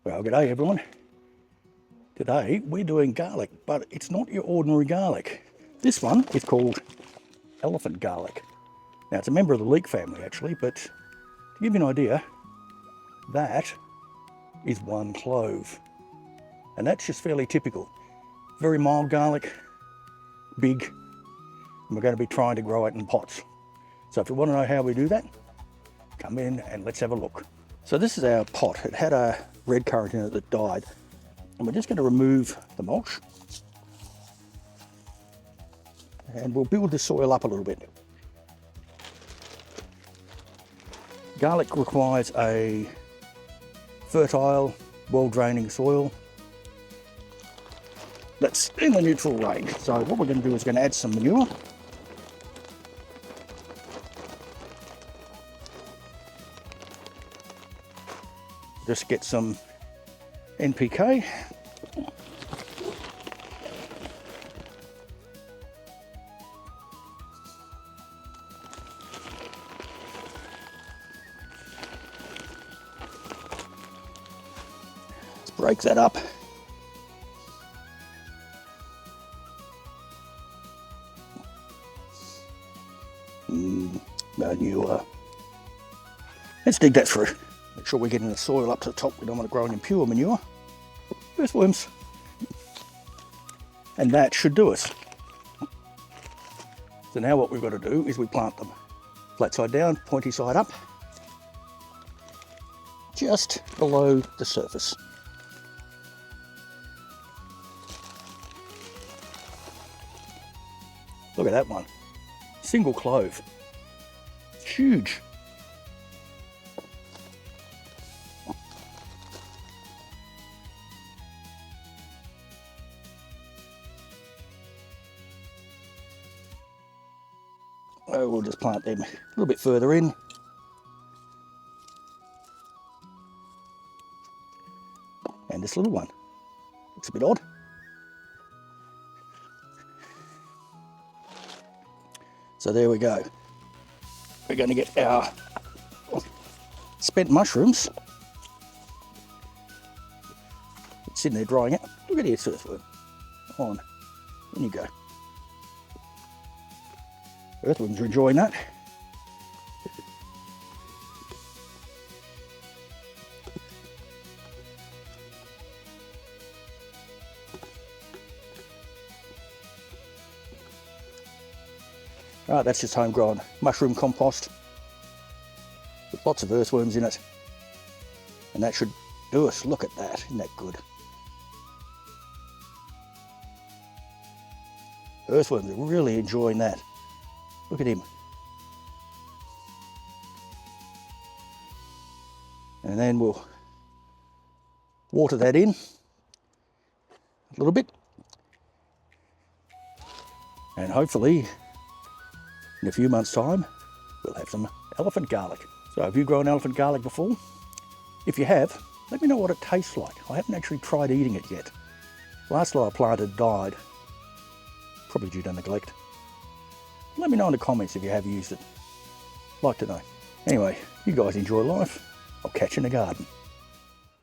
Well, g'day everyone. Today we're doing garlic, but it's not your ordinary garlic. This one is called elephant garlic. Now it's a member of the leek family actually, but to give you an idea, that is one clove. And that's just fairly typical. Very mild garlic, big, and we're going to be trying to grow it in pots. So if you want to know how we do that, come in and let's have a look. So this is our pot. It had a red currant in it that died. And we're just going to remove the mulch. And we'll build the soil up a little bit. Garlic requires a fertile, well-draining soil that's in the neutral range. So what we're going to do is going to add some manure. Just get some NPK. Let's break that up. Manure. Let's dig that through. Make sure we're getting the soil up to the top. We don't want it growing in pure manure. Earthworms. And that should do us. So now what we've got to do is we plant them. Flat side down, pointy side up. Just below the surface. Look at that one. Single clove. Huge. Oh, we'll just plant them a little bit further in. And this little one looks a bit odd. So there we go. We're going to get our spent mushrooms. It's sitting there drying it. Look at here, earthworm. On. In you go. Earthworms are enjoying that. Right, that's just homegrown mushroom compost with lots of earthworms in it. And that should do us. Look at that, isn't that good? Earthworms are really enjoying that. Look at him. And then we'll water that in a little bit. And hopefully, in a few months' time, we'll have some elephant garlic. So have you grown elephant garlic before? If you have, let me know what it tastes like. I haven't actually tried eating it yet. Last lot I planted died, probably due to neglect. Let me know in the comments if you have used it. Like to know. Anyway, you guys enjoy life. I'll catch you in the garden.